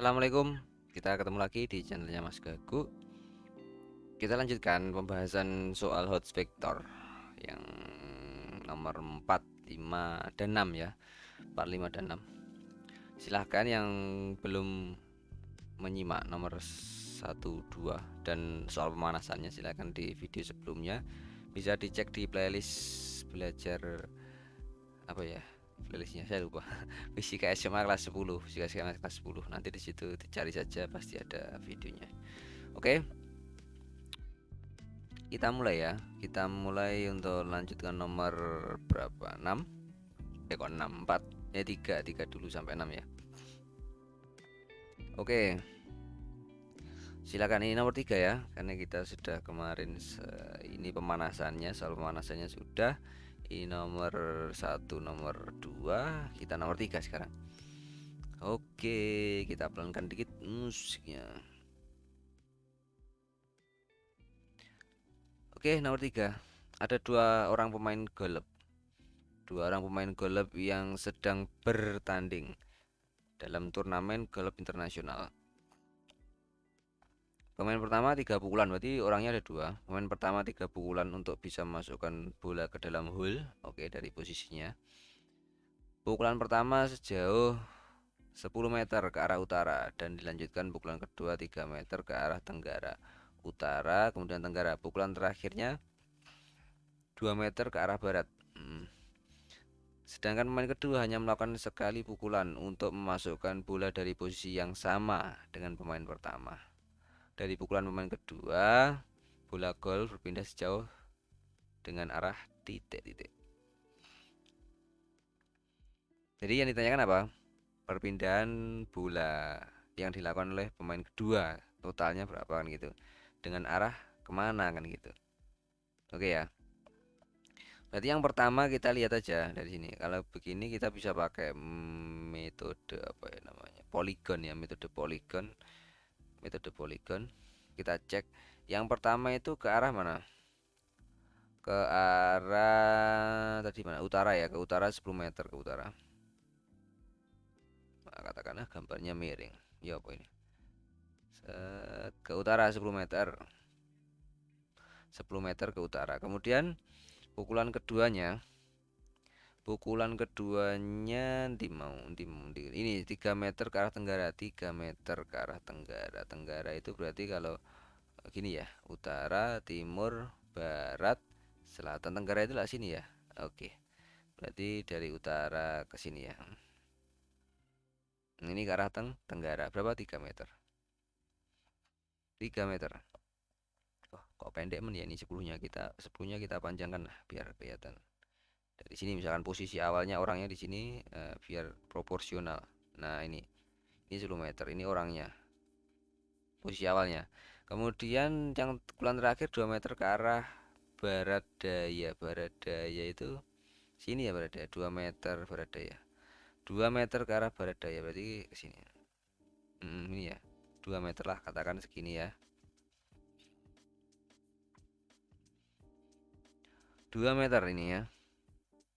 Assalamualaikum, kita ketemu lagi di channelnya Mas Gagu. Kita lanjutkan pembahasan soal Hot vector yang nomor 4, 5, dan 6 ya. 4, 5, dan 6. Silahkan yang belum menyimak nomor 1, 2, dan soal pemanasannya silahkan di video sebelumnya. Bisa dicek di playlist belajar apa ya, playlistnya saya lupa. Fisika SMA kelas 10, Fisika SMA kelas 10. Nanti di situ dicari saja, pasti ada videonya. Oke, kita mulai ya. Kita mulai untuk lanjutkan nomor berapa? 6. Kok 6? 4. Ya 3 dulu sampai 6 ya. Oke, silakan ini nomor 3 ya. Karena kita sudah kemarin ini pemanasannya, soal pemanasannya sudah. Ini nomor 1, nomor 2, kita nomor 3 sekarang. Oke, kita pelankan dikit musiknya. Oke, nomor 3. Ada dua orang pemain golf. Dua orang pemain golf yang sedang bertanding dalam turnamen golf internasional. Pemain pertama 3 pukulan, berarti orangnya ada dua. Pemain pertama 3 pukulan untuk bisa memasukkan bola ke dalam hole. Oke, dari posisinya. Pukulan pertama sejauh 10 meter ke arah utara dan dilanjutkan pukulan kedua 3 meter ke arah tenggara. Utara, kemudian tenggara. Pukulan terakhirnya 2 meter ke arah barat. Sedangkan pemain kedua hanya melakukan sekali pukulan untuk memasukkan bola dari posisi yang sama dengan pemain pertama. Dari pukulan pemain kedua, bola gol berpindah sejauh dengan arah titik-titik. Jadi yang ditanyakan apa? Perpindahan bola yang dilakukan oleh pemain kedua, totalnya berapa kan gitu. Dengan arah kemana kan gitu. Oke ya. Berarti yang pertama kita lihat aja dari sini. Kalau begini kita bisa pakai metode apa ya namanya? Polygon ya, metode polygon. Metode polygon. Kita cek yang pertama itu ke arah mana? Ke arah tadi mana? Utara ya, ke utara 10 meter ke utara. Nah, katakanlah gambarnya miring. Ya apa ini? Ke utara 10 meter. 10 meter ke utara. Kemudian pukulan keduanya ini 3 meter ke arah tenggara, 3 meter ke arah tenggara. Tenggara itu berarti kalau gini ya, utara, timur, barat, selatan. Tenggara itu lah sini ya. Oke. Berarti dari utara ke sini ya. Ini ke arah tenggara. Berapa? 3 meter. 3 meter. Oh, kok pendek men ya ini 10-nya kita panjangkan lah biar kelihatan. Dari sini misalkan posisi awalnya orangnya di sini, biar proporsional. Nah, ini 10 meter. Ini orangnya. Posisi awalnya. Kemudian yang pukulan terakhir 2 meter ke arah barat daya. Barat daya itu sini ya, barat daya 2 meter barat daya. 2 meter ke arah barat daya berarti ke sini. Ini ya. 2 meter lah katakan segini ya. 2 meter ini ya.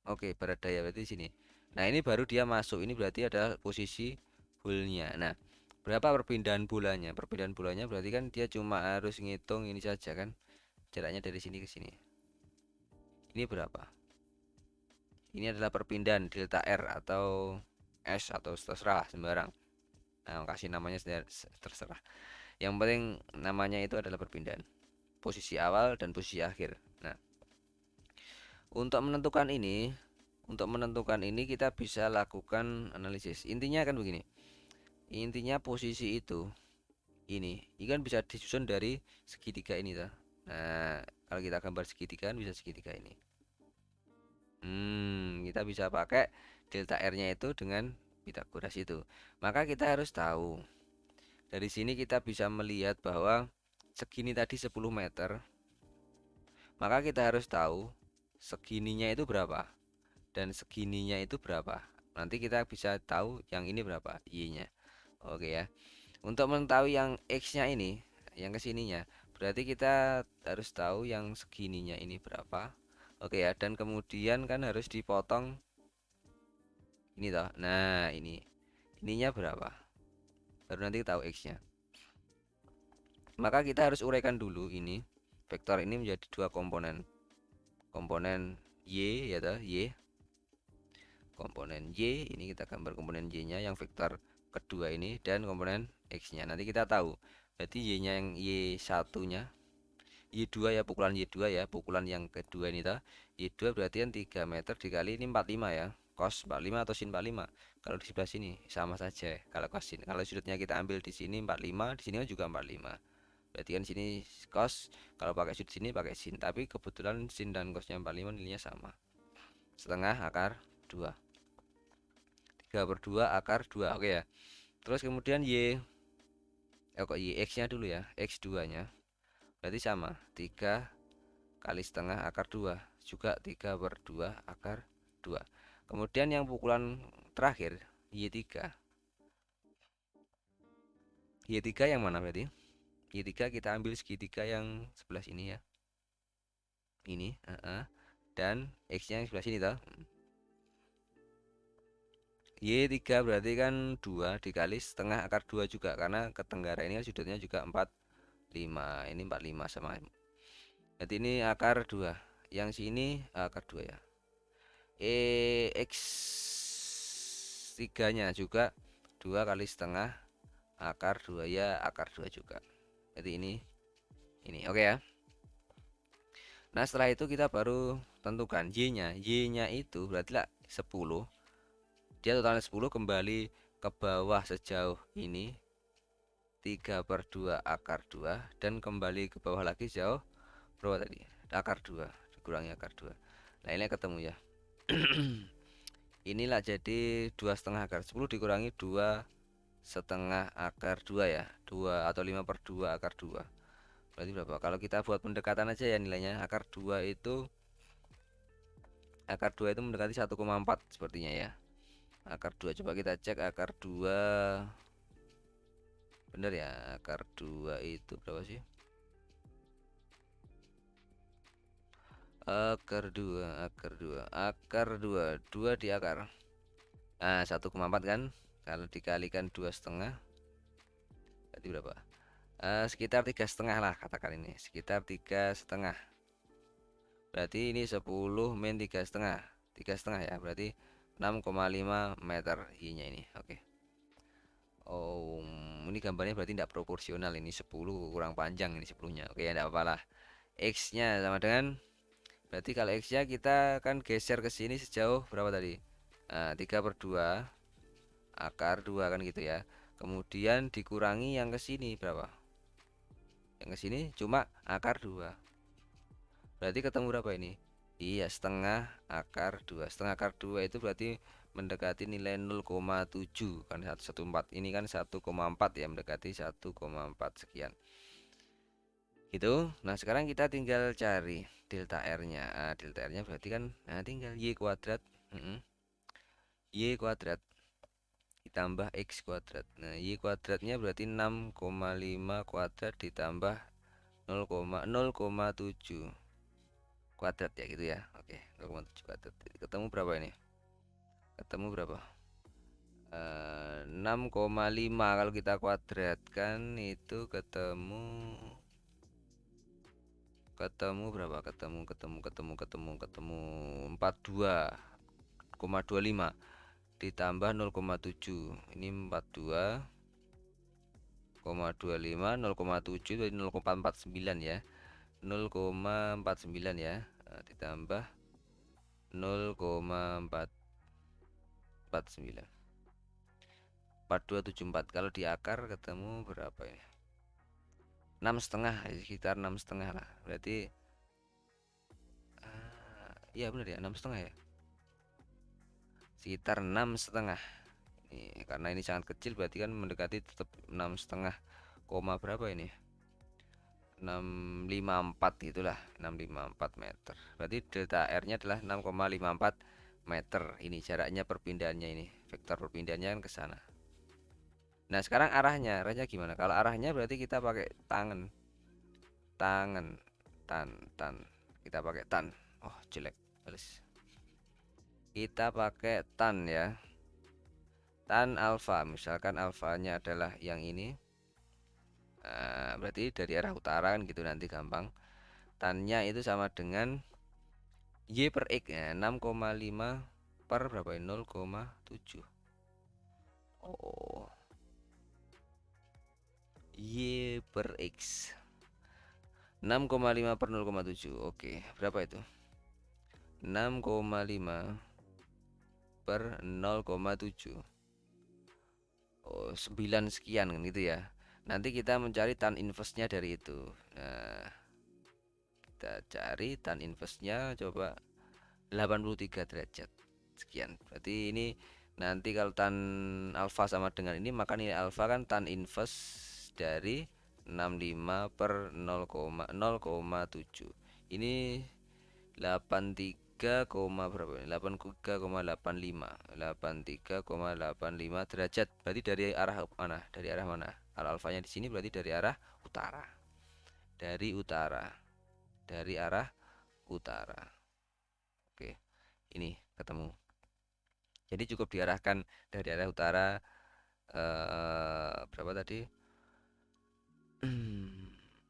Oke, barat daya berarti sini. Nah, ini baru dia masuk. Ini berarti adalah posisi hole-nya. Nah, berapa perpindahan bolanya? Perpindahan bolanya berarti kan dia cuma harus ngitung ini saja kan. Jaraknya dari sini ke sini. Ini berapa? Ini adalah perpindahan delta R atau S atau terserah sembarang. Nah, kasih namanya terserah. Yang penting namanya itu adalah perpindahan. Posisi awal dan posisi akhir. Nah, untuk menentukan ini kita bisa lakukan analisis. Intinya kan begini. Intinya posisi itu ini kan bisa disusun dari segitiga ini tuh. Nah, kalau kita gambar segitiga kan bisa segitiga ini. Kita bisa pakai delta R-nya itu dengan Pitagoras itu. Maka kita harus tahu. Dari sini kita bisa melihat bahwa segini tadi 10 meter. Maka kita harus tahu segininya itu berapa dan segininya itu berapa. Nanti kita bisa tahu yang ini berapa, Y-nya. Oke ya. Untuk mengetahui yang X-nya ini, yang kesininya, berarti kita harus tahu yang segininya ini berapa. Oke ya, dan kemudian kan harus dipotong ini toh. Nah, ininya berapa? baru nanti tahu X-nya. Maka kita harus uraikan dulu ini vektor ini menjadi dua komponen. Komponen Y ya toh, Y. Komponen Y ini kita gambar komponen Y-nya yang vektor kedua ini dan komponen X-nya. Nanti kita tahu. Berarti Y-nya yang Y1-nya Y2 ya, pukulan Y2 ya, pukulan yang kedua ini toh. Y2 berarti kan 3 meter dikali ini 45 ya. Cos 45 atau sin 45. Kalau di sebelah sini sama saja kalau cos sin. Kalau sudutnya kita ambil di sini 45, di sini kan juga 45. Berarti kan sini cos, kalau pakai sudut sini pakai sin. Tapi kebetulan sin dan cosnya 45 nilainya sama. Setengah akar 2. 3/2 akar 2. Oke ya. Terus kemudian kok Y X-nya dulu ya. X2 nya berarti sama 3 kali setengah akar 2, juga 3/2 akar 2. Kemudian yang pukulan terakhir Y3. Y3 yang mana berarti? Y3 kita ambil segitiga yang sebelah sini ya. Ini, dan X-nya yang sebelah sini toh. Y3 berarti kan 2 dikali setengah akar 2 juga, karena ke tenggara ini kan sudutnya juga 45. Ini 45 sama. Berarti ini akar 2. Yang sini akar 2 ya. X 3-nya juga 2 kali setengah akar 2 ya, akar 2 juga. Jadi ini oke ya. Nah, setelah itu kita baru tentukan Y-nya. Y-nya itu berarti lah 10. Dia totalnya 10, kembali ke bawah sejauh ini 3/2 akar 2, dan kembali ke bawah lagi jauh berapa tadi? Akar 2 dikurangi akar 2. Nah, ini ketemu ya. Inilah jadi 2,5 akar 10 dikurangi 2,5 akar 2 ya. 2 atau 5/2 akar 2. Berarti berapa? Kalau kita buat pendekatan aja ya, nilainya akar 2 itu mendekati 1,4 sepertinya ya. Akar 2 coba kita cek akar 2. Bener ya, akar 2 itu berapa sih? Akar 2, akar 2, 2 di akar. Nah, 1,4 kan? Kalau dikalikan 2,5 berarti berapa? Sekitar 3,5 lah katakan ini. Sekitar 3,5. Berarti ini 10 min 3,5. 3,5 ya, berarti 6,5 meter Y-nya ini. Oke. Oh, ini gambarnya berarti tidak proporsional, ini 10 kurang panjang ini 10-nya. Oke, ya enggak apa-apa lah. X-nya sama dengan, berarti kalau X-nya kita kan geser ke sini sejauh berapa tadi? 3/2 akar 2 kan gitu ya. Kemudian dikurangi yang ke sini berapa? Yang ke sini cuma akar 2. Berarti ketemu berapa ini? Iya, setengah akar 2. Setengah akar 2 itu berarti mendekati nilai 0,7 kan, 114. Ini kan 1,4 ya, mendekati 1,4 sekian. Gitu. Nah, sekarang kita tinggal cari delta R-nya. Delta R-nya berarti kan tinggal Y kuadrat. Y kuadrat ditambah X kuadrat. Nah, Y kuadratnya berarti 6,5 kuadrat ditambah 0,7 kuadrat ya gitu ya. Oke, 0,7 kuadrat. Ketemu berapa ini? Ketemu berapa? 6,5 kalau kita kuadratkan itu ketemu berapa? Ketemu 42,25 ditambah 0,7. Ini 42,25, 0,7 jadi 0,49 ya. 0,49 ya. Ditambah 0,449. 4274. Kalau di akar ketemu berapa ya? 6,5, sekitar 6,5 lah. Berarti iya benar ya, 6,5 ya. Sekitar 6,5. Ini karena ini sangat kecil berarti kan mendekati tetap 6,5 koma berapa ini? 654 itulah, 654 meter. Berarti delta R-nya adalah 6,54 meter. Ini jaraknya perpindahannya ini. Vektor perpindahannya kan ke sana. Nah, sekarang arahnya gimana? Kalau arahnya berarti kita pakai tangan. Tan. Kita pakai tan. Oh, jelek. Balas. Kita pakai tan ya. tan alfa, misalkan alfanya adalah yang ini, berarti dari arah utara kan gitu, nanti gampang. Tannya itu sama dengan Y per X ya, 6,5 per berapa ini, 0,7. Oh, Y per X 6,5 per 0,7. Oke, berapa itu? 6,5 per 0,7. Oh, 9 sekian kan gitu ya. Nanti kita mencari tan inverse-nya dari itu. Nah, kita cari tan inverse-nya, coba 83 derajat sekian. Berarti ini nanti kalau tan alfa sama dengan ini, maka nilai alfa kan tan inverse dari 65 per 0,7. Ini 83, berapa ini? 83,85. 83,85 derajat. Berarti dari arah mana? Dari arah mana? Alfanya di sini berarti dari arah utara. Dari utara. Dari arah utara. Oke. Ini ketemu. Jadi cukup diarahkan dari arah utara, berapa tadi?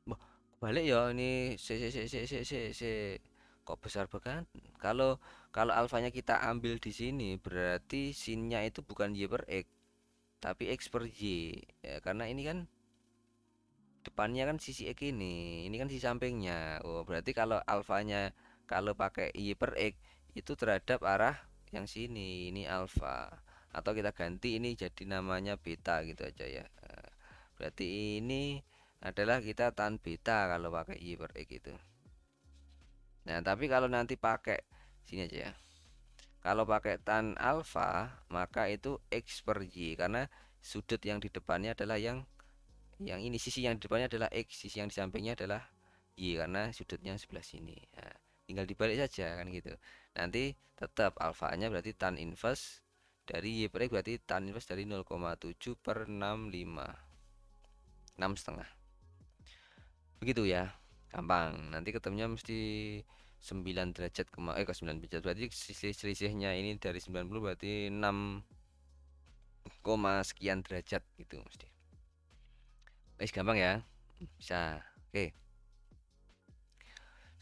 Wah, balik ya ini kok besar banget. Kalau kalau alfanya kita ambil di sini berarti sinnya itu bukan Y per X tapi X per Y. Ya, karena ini kan depannya kan sisi X ini kan sisi sampingnya. Oh, berarti kalau alfanya kalau pakai Y per X itu terhadap arah yang sini, ini alfa. Atau kita ganti ini jadi namanya beta gitu aja ya. Berarti ini adalah kita tan beta kalau pakai Y per X itu. Nah, tapi kalau nanti pakai sini aja ya. Kalau pakai tan alfa, maka itu X per Y karena sudut yang di depannya adalah yang ini, sisi yang di depannya adalah X, sisi yang di sampingnya adalah Y karena sudutnya sebelah sini. Nah, tinggal dibalik saja kan gitu. Nanti tetap alfanya berarti tan inverse dari Y per X berarti tan inverse dari 0,7 per 65. 6,5. Begitu ya. Gampang. Nanti ketemunya mesti 9 derajat ke 9 derajat. Berarti selisihnya ini dari 90 berarti 6, sekian derajat gitu mesti. Wis gampang ya. Bisa. Oke.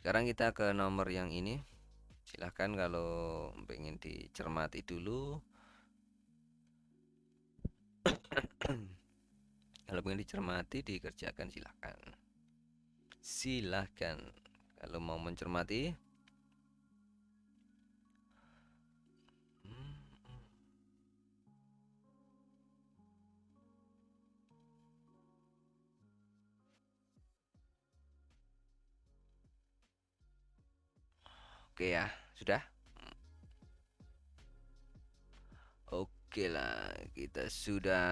Sekarang kita ke nomor yang ini. Silahkan kalau pengen dicermati dulu. Kalau pengen dicermati dikerjakan silahkan. Silahkan. Kalau mau mencermati. Oke ya. Sudah. Oke lah. Kita sudah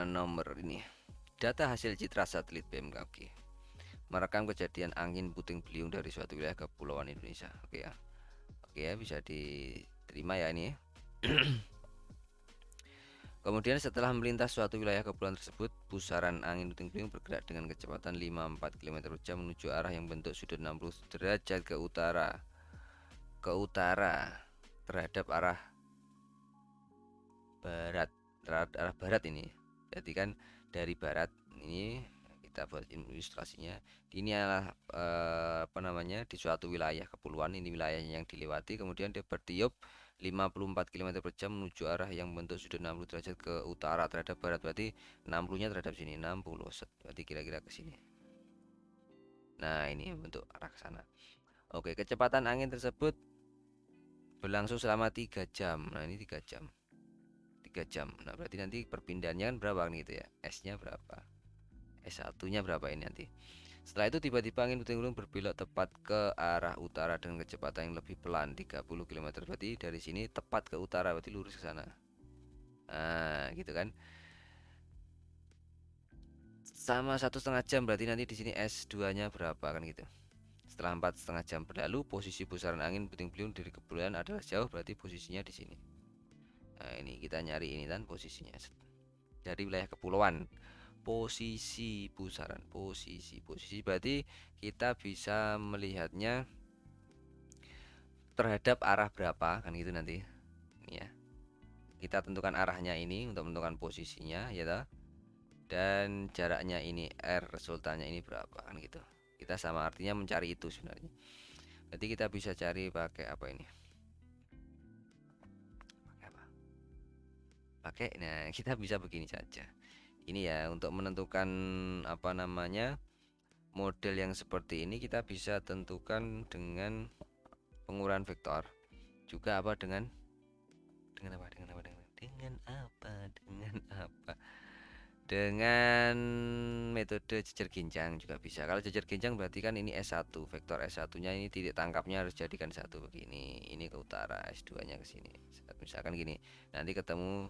nomor ini. Data hasil citra satelit BMKG merekam kejadian angin puting beliung dari suatu wilayah kepulauan Indonesia. Oke ya. Oke ya, bisa diterima ya ini. Kemudian setelah melintas suatu wilayah kepulauan tersebut, pusaran angin puting beliung bergerak dengan kecepatan 54 km per jam menuju arah yang bentuk sudut 60 derajat ke utara. Ke utara terhadap arah barat. Terhadap arah barat ini. Jadi kan dari barat ini kita buat ilustrasinya. Ini adalah apa namanya, di suatu wilayah kepulauan, ini wilayahnya yang dilewati, kemudian dia bertiup 54 km per jam menuju arah yang bentuk sudut 60 derajat ke utara terhadap barat. Berarti 60-nya terhadap sini, 60 set. Berarti kira-kira ke sini. Nah, ini bentuk arah ke sana. Oke, kecepatan angin tersebut berlangsung selama 3 jam. Nah, ini 3 jam. 3 jam. Nah, berarti nanti perpindahannya kan berapa kan gitu ya? S-nya berapa? S1-nya berapa ini nanti? Setelah itu tiba-tiba angin puting beliung berbelok tepat ke arah utara dengan kecepatan yang lebih pelan 30 km. Berarti dari sini tepat ke utara, berarti lurus ke sana. Nah, gitu kan. Sama 1,5 jam berarti nanti di sini S2-nya berapa kan gitu. Setelah 4,5 jam berlalu, posisi pusaran angin puting beliung dari kepulauan adalah jauh, berarti posisinya di sini. Nah, ini kita nyari ini kan posisinya dari wilayah kepulauan. Posisi pusaran, posisi berarti kita bisa melihatnya terhadap arah berapa kan gitu nanti ini ya. kita tentukan arahnya ini untuk menentukan posisinya ya toh. Dan jaraknya ini R, resultannya ini berapa kan gitu. Kita sama artinya mencari itu sebenarnya. Jadi kita bisa cari pakai apa ini? Pakai apa? Pakai, nah kita bisa begini saja. Ini ya untuk menentukan apa namanya model yang seperti ini kita bisa tentukan dengan penguraian vektor. Juga apa dengan apa dengan metode jejer ginjang juga bisa. Kalau jejer ginjang berarti kan ini S1, vektor S1 nya ini titik tangkapnya harus jadikan satu begini, ini ke utara, S2 nya ke sini misalkan gini, nanti ketemu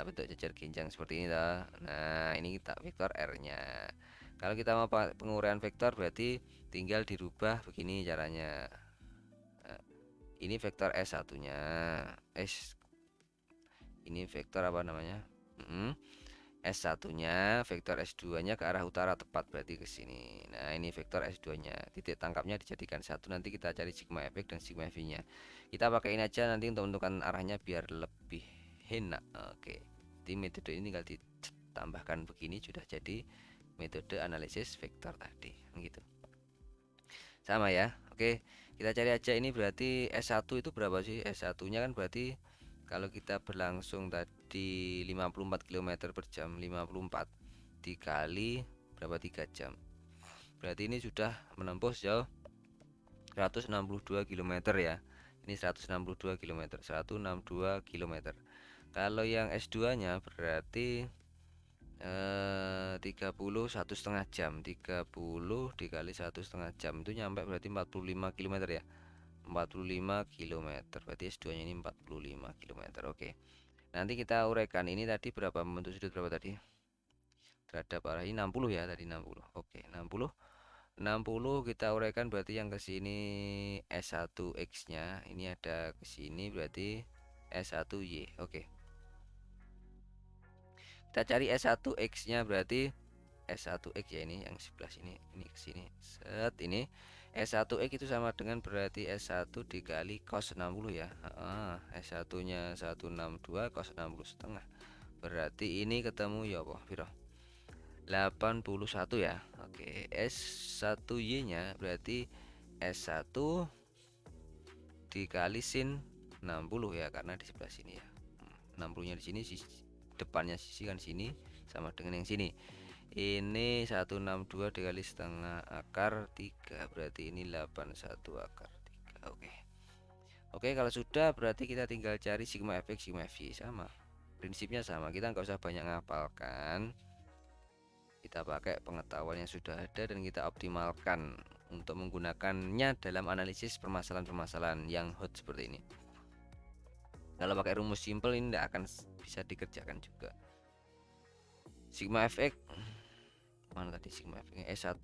bentuk jejer ginjang seperti ini toh. Nah ini kita vektor R nya. Kalau kita mau penguraian vektor berarti tinggal dirubah begini caranya. Ini vektor S1 nya, ini vektor apa namanya, S1 nya, vektor S2 nya ke arah utara tepat berarti ke sini. Nah ini vektor S2 nya, titik tangkapnya dijadikan satu, nanti kita cari sigma fx dan sigma v nya. Kita pakai ini aja nanti untuk menentukan arahnya biar lebih enak. Oke, di metode ini tinggal ditambahkan begini sudah jadi metode analisis vektor tadi gitu. Sama ya. Oke, kita cari aja ini berarti S1 itu berapa sih? S1 nya kan berarti kalau kita berlangsung tadi 54 km per jam, 54 dikali berapa, 3 jam, berarti ini sudah menempuh sejauh 162 km ya. Ini 162 km, 162 km. Kalau yang S2 nya berarti 31,5 jam, 30 dikali 1,5 jam itu nyampe berarti 45 km ya. 45 km berarti S2 nya ini 45 km. Oke, nanti kita uraikan ini tadi berapa, membentuk sudut berapa tadi terhadap arah ini 60 ya tadi, 60. Oke, 60 kita uraikan berarti yang ke sini S1X nya ini ada ke sini berarti S1Y. Oke, kita cari S1X nya berarti S1X ya, ini yang sebelah sini, ini ke sini set, ini S1X itu sama dengan berarti S1 dikali cos 60 ya. S1 nya 162 cos 60 setengah, berarti ini ketemu ya apa piro, 81 ya. Oke, S1Y nya berarti S1 dikali sin 60 ya, karena di sebelah sini ya. 60 nya di sini, sisi depannya sisi kan sini sama dengan yang sini. Ini 162 dikali setengah akar 3, berarti ini 81 akar 3. Oke. Oke, kalau sudah berarti kita tinggal cari sigma fx, sigma v. Sama, prinsipnya sama, kita nggak usah banyak ngapalkan, kita pakai pengetahuan yang sudah ada dan kita optimalkan untuk menggunakannya dalam analisis permasalahan-permasalahan yang hot seperti ini. Kalau pakai rumus simple ini tidak akan bisa dikerjakan juga. Sigma fx mana tadi, sigma fx S1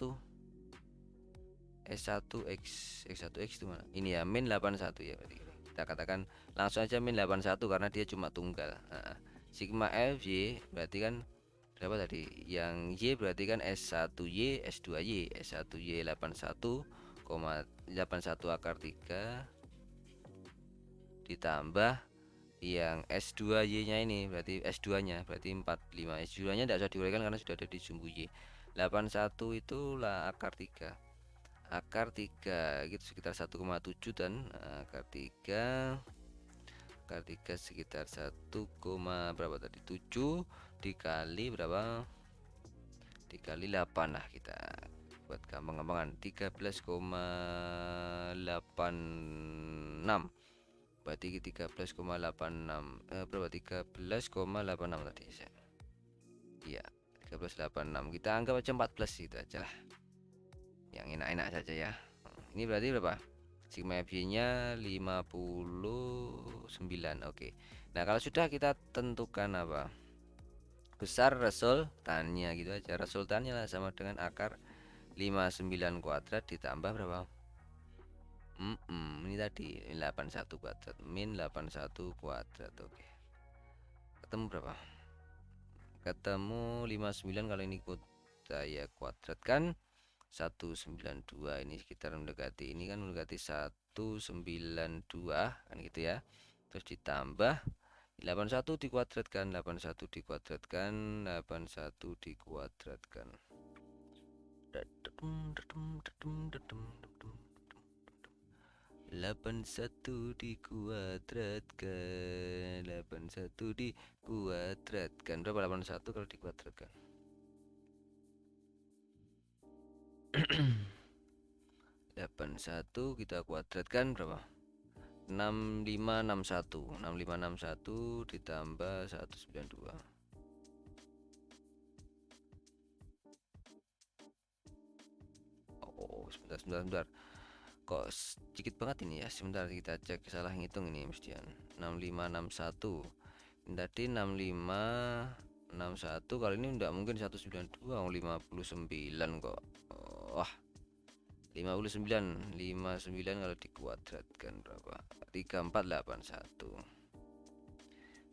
S1X, X1X itu mana? Ini ya, min 81 ya berarti. Kita katakan langsung aja min 81 karena dia cuma tunggal. Sigma FY berarti kan berapa tadi? Yang Y berarti kan S1Y, S2Y, S1Y 81,81 akar 3 ditambah yang S2Y nya ini berarti S2 nya berarti 45. S2 nya tidak usah diuraikan karena sudah ada di sumbu Y. 81 itulah akar 3, akar 3 gitu sekitar 1,7 dan akar 3 sekitar 1, berapa tadi, 7 dikali berapa, dikali 8 lah, kita buat gampang-gampangan 13,86, berarti 13,86 berapa, 13,86 tadi saya. Iya, 13,86, kita anggap aja 14 gitu aja lah, yang enak-enak saja ya. Ini berarti berapa, sigma f nya 59. Oke, nah kalau sudah kita tentukan apa besar resultannya gitu aja, resultannya lah sama dengan akar 59 kuadrat ditambah berapa, ini tadi 81 kuadrat min 81 kuadrat. Oke, ketemu berapa, ketemu 59 kalau ini saya kuadratkan 192, ini sekitar mendekati, ini kan mendekati 192 kan gitu ya. Terus ditambah 81 dikuadratkan, 81 dikuadratkan, 81 dikuadratkan. 81 dikuadratkan, 81 dikuadratkan. Berapa 81 kalau dikuadratkan? 81 kita kuadratkan berapa? 6561. 6561 ditambah 192. Oh, sebentar. Kok sedikit banget ini ya? Sebentar kita cek, salah ngitung ini mestian. 6561. Ini tadi 6561, kali ini enggak mungkin 192, 59 kok. Wah, 59 kalau dikuadratkan berapa? 3481.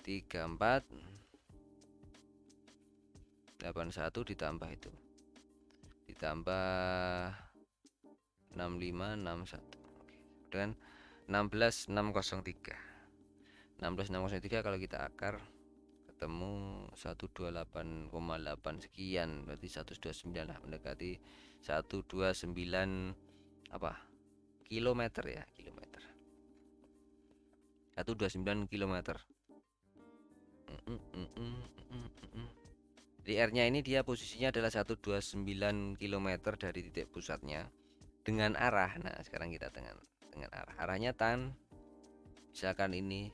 3481 ditambah itu. Ditambah 6561. Oke. Dengan 16603. 16603 kalau kita akar ketemu 128,8 sekian, berarti 129 lah, mendekati 129 apa? Kilometer ya, kilometer. 129 kilometer. Di R-nya ini dia posisinya adalah 129 km dari titik pusatnya dengan arah. Nah, sekarang kita dengan arah. Arahnya misalkan ini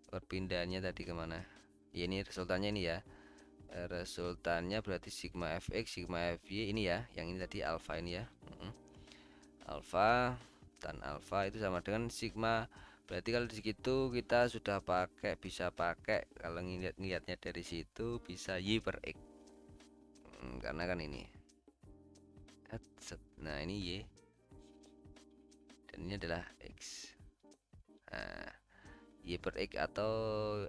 perpindahannya tadi kemana? Ya, ini resultannya ini ya. Resultannya berarti sigma fx, sigma fy ini ya. Yang ini tadi alfa ini ya. Alfa tan alfa itu sama dengan sigma. Berarti kalau di situ kita sudah bisa pakai kalau ngelihatnya dari situ bisa y per x. Karena kan ini. Nah, ini y. Dan ini adalah x. Nah, y per x atau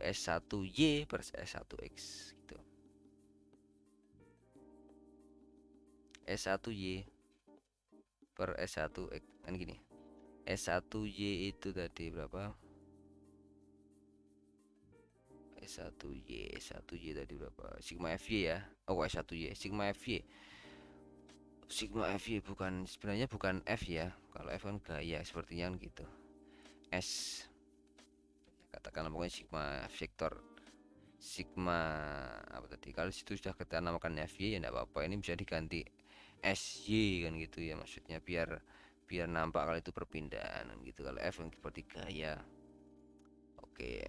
S1y per S1x gitu. S1y per S1x kan gini. S1y itu tadi berapa? S1y tadi berapa? Sigma fy ya. Oh, S1y sigma fy. Sigma fy bukan, sebenarnya bukan f ya. Kalau f kan gaya sepertinya kan gitu. S katakanlah pokoknya sigma vektor, sigma apa tadi, kalau situ sudah kita namakan fy ya enggak apa-apa, ini bisa diganti sy kan gitu ya, maksudnya biar nampak kalau itu perpindahan gitu. Kalau f yang seperti gaya. Oke.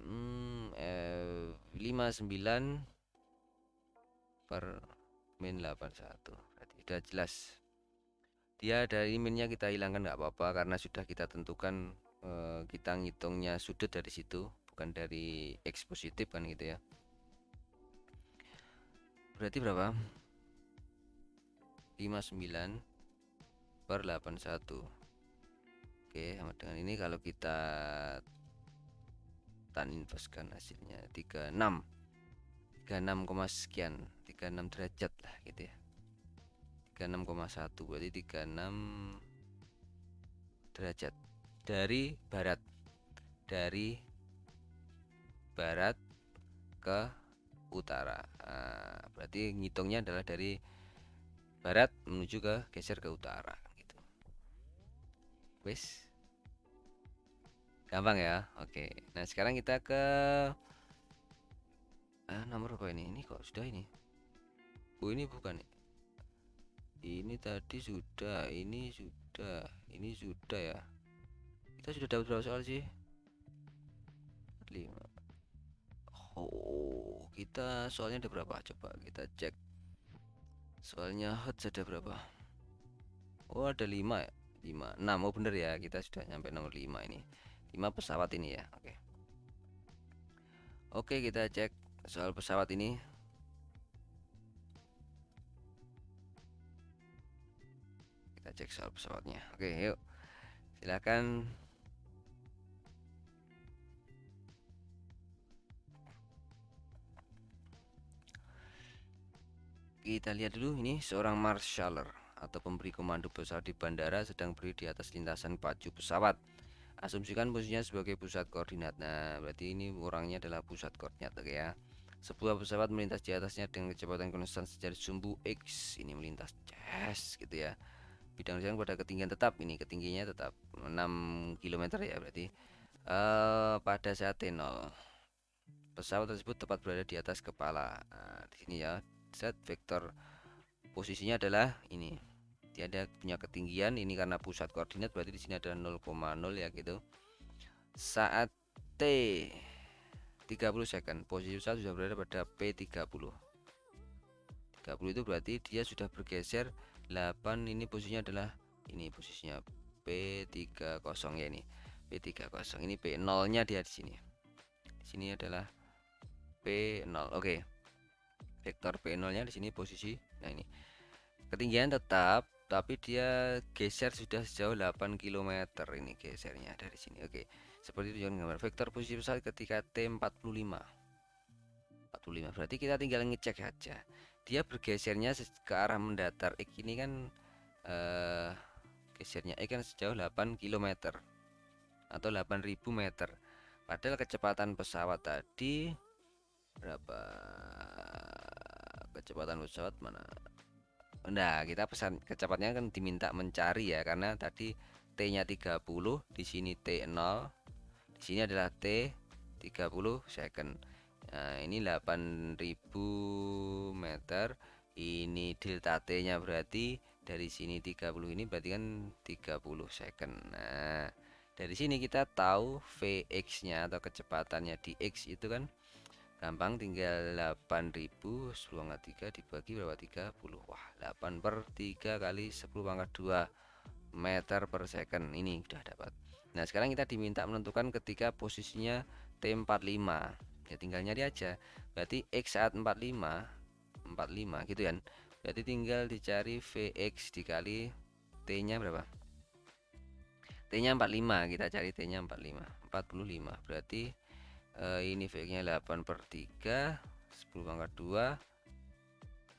59 per min 81 berarti sudah jelas. Dia dari minnya kita hilangkan nggak apa-apa karena sudah kita tentukan, kita ngitungnya sudut dari situ bukan dari x positif kan gitu ya. Berarti berapa? 59 per 81. Oke, sama dengan ini kalau kita tan inverskan hasilnya 36 sekian, 36 derajat lah gitu ya. 36,1 berarti 36 derajat dari barat ke utara. Nah, berarti ngitungnya adalah dari barat menuju ke geser ke utara gitu. Wes. Gampang ya. Oke. Nah, sekarang kita ke nomor apa ini? Ini kok sudah ini? Oh, ini bukan. Ini tadi sudah, ini sudah ya. Kita sudah dapat berapa soal sih? 5. Oh, kita soalnya ada berapa? Coba kita cek. Soalnya hot ada berapa? Oh, ada 5 ya. 5, 6. Oh, bener ya. Kita sudah nyampe nomor 5 ini. 5 pesawat ini ya. Oke. Oke, kita cek soal pesawat ini. Kita cek soal pesawatnya. Oke, yuk. Silakan. Kita lihat dulu ini, seorang marshaller atau pemberi komando pesawat di bandara sedang berdiri di atas lintasan pacu pesawat. Asumsikan posisinya sebagai pusat koordinat. Nah, berarti ini orangnya adalah pusat koordinat, oke ya. Sebuah pesawat melintas di atasnya dengan kecepatan konstan sejajar sumbu X. Ini melintas, yes, gitu ya. Bidang jalan pada ketinggian tetap, ini ketinggiannya tetap 6 km ya berarti. Pada saat T0, pesawat tersebut tepat berada di atas kepala. Nah, di sini ya, set vektor posisinya adalah ini. Dia ada punya ketinggian ini karena pusat koordinat, berarti di sini ada 0,0 ya gitu. Saat T 30 second, posisi pesawat sudah berada pada P30. 30 itu berarti dia sudah bergeser 8, ini posisinya adalah ini posisinya P30 ya, ini P30, ini P0 nya dia di sini. Di sini adalah P0. Oke. Vektor P0 nya di sini posisi. Nah, ini ketinggian tetap tapi dia geser sudah sejauh 8 km, ini gesernya dari sini. Oke. Seperti itu gambar vektor posisi pesawat ketika T45. 45 berarti kita tinggal ngecek saja. Dia bergesernya ke arah mendatar X ini kan gesernya X kan sejauh 8 km atau 8.000 meter. Padahal kecepatan pesawat tadi berapa? Kecepatan pesawat mana? Nah, kita pesan kecepatannya kan diminta mencari ya, karena tadi T-nya 30, di sini T0, di sini adalah T30 second. Nah, ini 8.000 meter. Ini delta T-nya berarti dari sini 30, ini berarti kan 30 second. Nah, dari sini kita tahu Vx-nya atau kecepatannya di X itu kan gampang, tinggal 8.000 10/3 dibagi berapa? 30. Wah, 8/3 kali 10⁻². Meter per second. Ini udah dapat. Nah, sekarang kita diminta menentukan ketika posisinya T45. Ya tinggal nyari aja. Berarti X saat 45 gitu kan. Berarti tinggal dicari Vx dikali T-nya berapa? T-nya 45, kita cari T-nya 45. 45. Berarti ini V-nya 8/3 10/2,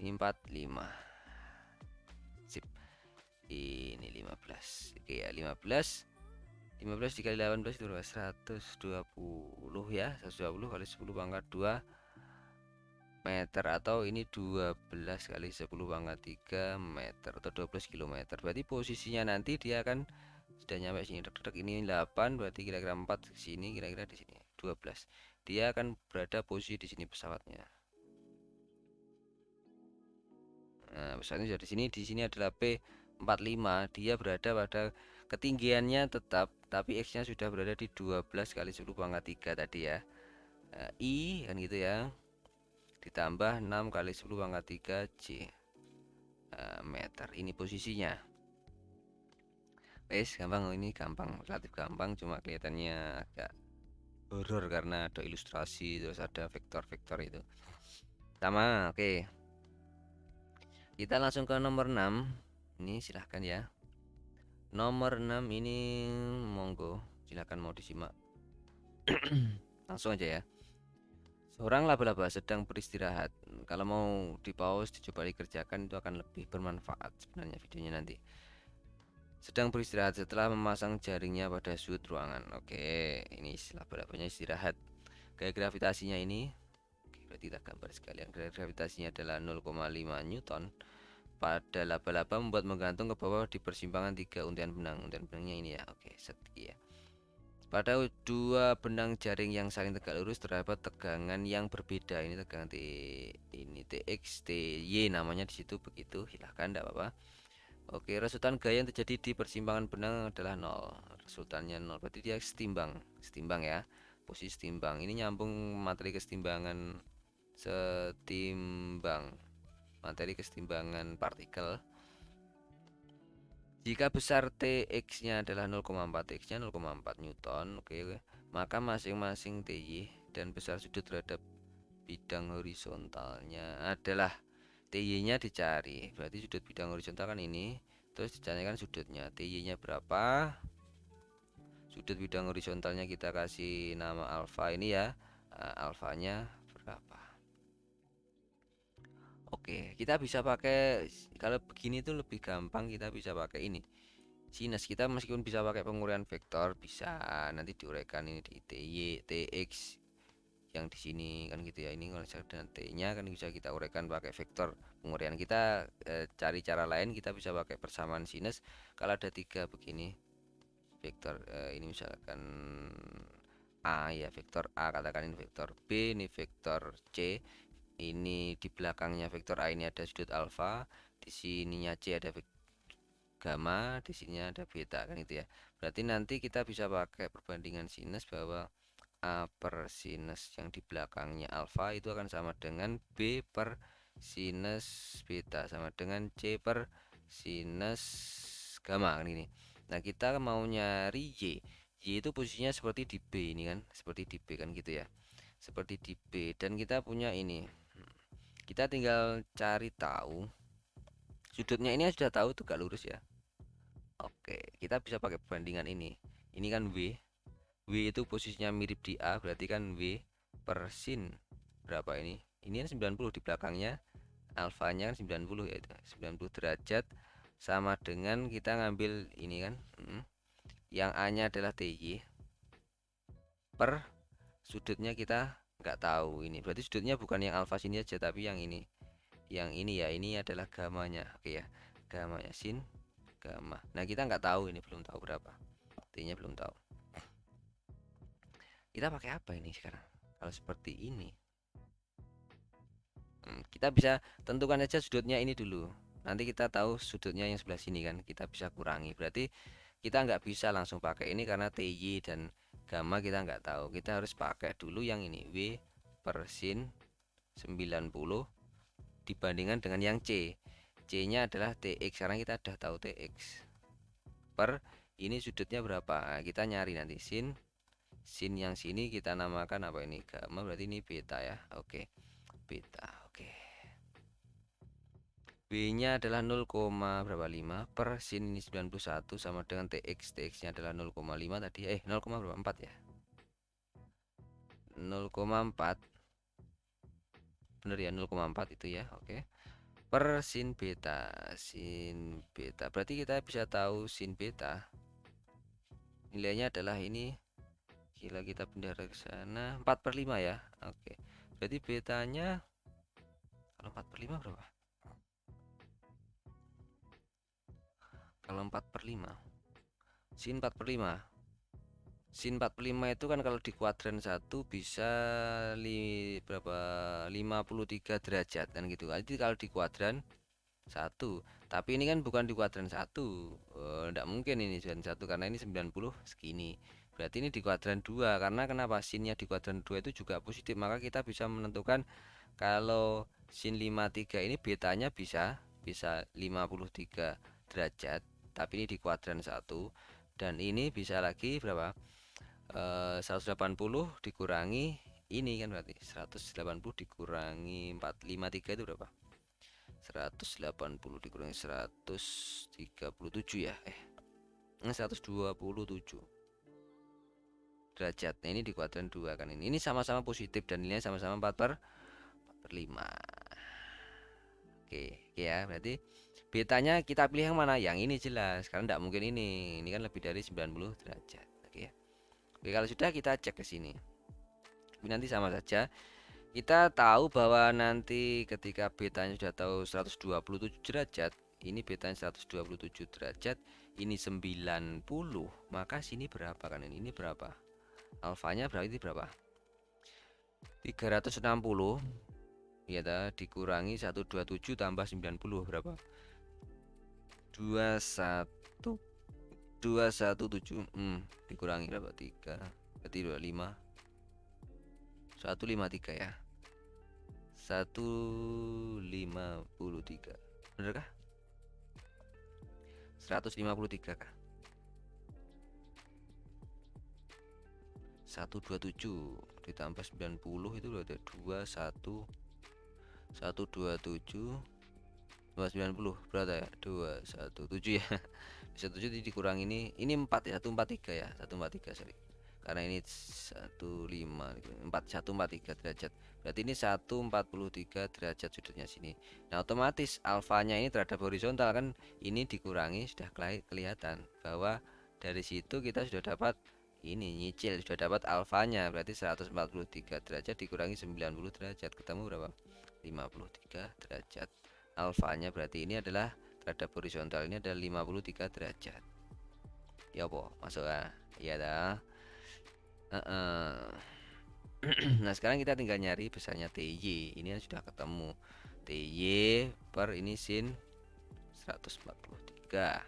ini 45. Sip. Ini 15. Oke ya, 15 dikali 18 itu 120 ya. 120 kali 10/2 meter, atau ini 12 kali 10/3 meter atau 12 km. Berarti posisinya nanti dia akan sudah nyampe sini. Ini 8, berarti kira-kira 4 ke sini, kira-kira di sini 12. Dia akan berada posisi di sini pesawatnya. Nah, pesawatnya sudah di sini adalah P45. Dia berada pada ketinggiannya tetap, tapi X-nya sudah berada di 12 kali 10/3 tadi ya. I kan gitu ya. Ditambah 6 kali 10/3 J meter. Ini posisinya. Wes, gampang. Ini gampang, relatif gampang, cuma kelihatannya agak horor karena ada ilustrasi terus ada vektor-vektor itu. Sama, oke. Kita langsung ke nomor 6. Ini silahkan ya. Nomor 6 ini monggo, silahkan mau disimak. Langsung aja ya. Seorang laba-laba sedang beristirahat. Kalau mau di pause, dicoba dikerjakan, itu akan lebih bermanfaat sebenarnya videonya nanti. Sedang beristirahat setelah memasang jaringnya pada sudut ruangan. Oke, ini laba-labanya istirahat. Gaya gravitasinya ini, oke, berarti kita gambar sekalian. Gaya gravitasinya adalah 0,5 Newton pada laba-laba, membuat menggantung ke bawah di persimpangan 3 untian benang. Untian benangnya ini ya. Oke, setia. Pada dua benang jaring yang saling tegak lurus terdapat tegangan yang berbeda. Ini tegangan ini TX, TY namanya di situ begitu. Silahkan, tidak apa-apa. Oke, resultan gaya yang terjadi di persimpangan benang adalah 0. Resultannya 0. Berarti dia setimbang. Setimbang ya. Posisi setimbang. Ini nyambung materi kesetimbangan, setimbang. Materi kesetimbangan partikel. Jika besar Tx-nya adalah 0,4, X-nya 0,4 Newton, oke, maka masing-masing Ty dan besar sudut terhadap bidang horizontalnya adalah Ty-nya dicari. Berarti sudut bidang horizontal kan ini, terus dicarikan sudutnya. Ty-nya berapa? Sudut bidang horizontalnya kita kasih nama alfa ini ya. Alfanya berapa? Oke, kita bisa pakai, kalau begini tuh lebih gampang, kita bisa pakai ini. Sinus kita meskipun bisa pakai penguraian vektor, bisa nanti diuraikan ini di TY, TX yang di sini kan gitu ya. Ini kalau dan T-nya kan bisa kita uraikan pakai vektor penguraian. Kita cari cara lain, kita bisa pakai persamaan sinus. Kalau ada tiga begini vektor, ini misalkan A ya, vektor A, katakan ini vektor B, ini vektor C, ini di belakangnya vektor A ini ada sudut alfa, di sininya C ada gamma, di sini ada beta kan itu ya. Berarti nanti kita bisa pakai perbandingan sinus bahwa A per sinus yang di belakangnya alfa itu akan sama dengan B per sinus beta sama dengan C per sinus gamma kan ini. Nah, kita mau nyari Y. Y itu posisinya seperti di B ini kan, seperti di B kan gitu ya. Seperti di B, dan kita punya ini. Kita tinggal cari tahu sudutnya, ini sudah tahu tuh gak lurus ya. Oke, kita bisa pakai perbandingan ini. Ini kan W. W itu posisinya mirip di A, berarti kan W per sin berapa ini? Ini kan 90, di belakangnya alfanya kan 90 ya, itu 90 derajat sama dengan kita ngambil ini kan. Yang A-nya adalah TY per sudutnya kita nggak tahu ini. Berarti sudutnya bukan yang alfa sini aja tapi yang ini. Yang ini ya, ini adalah gamanya. Oke ya. Gamanya sin gamma. Nah, kita nggak tahu ini, belum tahu berapa. T-nya belum tahu. Kita pakai apa ini sekarang? Kalau seperti ini, kita bisa tentukan aja sudutnya ini dulu. Nanti kita tahu sudutnya yang sebelah sini kan, kita bisa kurangi. Berarti kita nggak bisa langsung pakai ini karena TY dan gamma kita nggak tahu. Kita harus pakai dulu yang ini, W per sin 90 dibandingkan dengan yang C. C-nya adalah TX, karena kita udah tahu TX. Per ini sudutnya berapa? Nah, kita nyari nanti sin yang sini kita namakan apa ini? Gamma, berarti ini beta ya. Oke. Beta. Oke. B-nya adalah 0, berapa 5 per sin ini 91 sama dengan TX. TX-nya adalah 0,5 tadi. 0, berapa 4 ya? 0,4. Bener ya, 0,4 itu ya. Oke. Per sin beta. Sin beta. Berarti kita bisa tahu sin beta nilainya adalah ini. Gila, kita pindah ke sana 4 per 5 ya. Oke. Berarti betanya kalau 4 per 5 berapa? Kalau 4 per 5 sin 4 per 5 sin 4 per 5 itu kan kalau di kuadran 1 bisa berapa 53 derajat kan gitu. Jadi kalau di kuadran 1, tapi ini kan bukan di kuadran 1, enggak mungkin ini kuadran 1 karena ini 90 segini. Berarti ini di kuadran 2, karena kenapa sinnya di kuadran 2 itu juga positif, maka kita bisa menentukan kalau sin 53 ini betanya bisa 53 derajat, tapi ini di kuadran 1, dan ini bisa lagi berapa? 180 dikurangi ini kan, berarti 180 dikurangi 453 itu berapa? 180 dikurangi 137 ya. 127 derajat. Nah, ini di kuadran 2 kan ini. Ini sama-sama positif dan nilainya sama-sama 4 per 5. Oke, ya, berarti betanya kita pilih yang mana? Yang ini jelas, karena tidak mungkin ini. Ini kan lebih dari 90 derajat. Oke ya. Oke, kalau sudah kita cek ke sini. Ini nanti sama saja. Kita tahu bahwa nanti ketika betanya sudah tahu 127 derajat, ini betanya 127 derajat, ini 90, maka sini berapa kan ini? Ini berapa? Alfanya berarti berapa? 360 ya, dikurangi 127 tambah 90 berapa? 21 217. Dikurangi berapa? 3, berarti 25 153 ya. 153. Bener kah? 153 kah? 127 ditambah 90 itu udah ada 127 tambah 90 berapa ya? 217 ya. 107 dikurangi ini 4 ya, 143 ya. 143 sorry. karena ini 143 derajat, berarti ini 143 derajat sudutnya sini. Nah otomatis alfanya ini terhadap horizontal kan ini dikurangi, sudah kelihatan bahwa dari situ kita sudah dapat ini nyicil, sudah dapat alfanya, berarti 143 derajat dikurangi 90 derajat ketemu berapa? 53 derajat. Alfanya berarti ini adalah terhadap horizontal ini adalah 53 derajat. Ya apa? Masuk ah. Iya dah. Nah sekarang kita tinggal nyari besarnya TY. Ini sudah ketemu. TY per ini sin 143.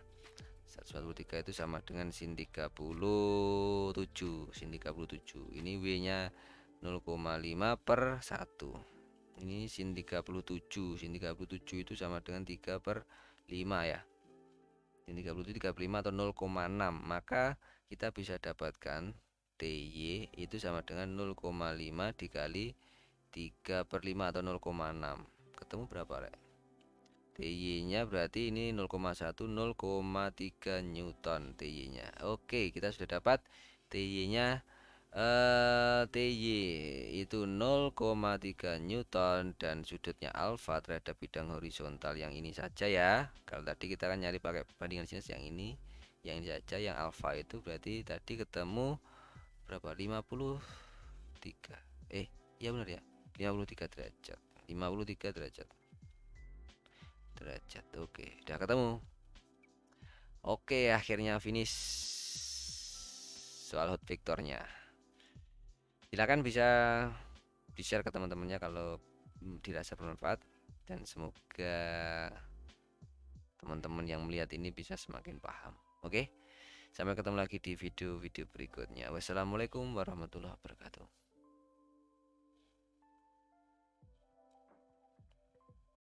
143 itu sama dengan sin 37. Sin 37. Ini W nya 0,5 per 1. Ini sin 37. Sin 37 itu sama dengan 3 per 5 ya. Sin 37 35 atau 0,6. Maka kita bisa dapatkan TY itu sama dengan 0,5 dikali 3 per 5 atau 0,6. Ketemu berapa rek? TY nya berarti ini 0,1 0,3 Newton TY nya. Oke kita sudah dapat TY nya TY itu 0,3 Newton dan sudutnya alfa terhadap bidang horizontal yang ini saja ya. Kalau tadi kita kan nyari pakai perbandingan sinus yang ini saja, yang alfa itu berarti tadi ketemu berapa? 53. Ya benar ya. 53 derajat. 53 derajat. Oke, udah ketemu. Oke, akhirnya finish soal hot vectornya. Silakan bisa di-share ke teman-temannya kalau dirasa bermanfaat, dan semoga teman-teman yang melihat ini bisa semakin paham. Oke, sampai ketemu lagi di video-video berikutnya. Wassalamualaikum warahmatullahi wabarakatuh.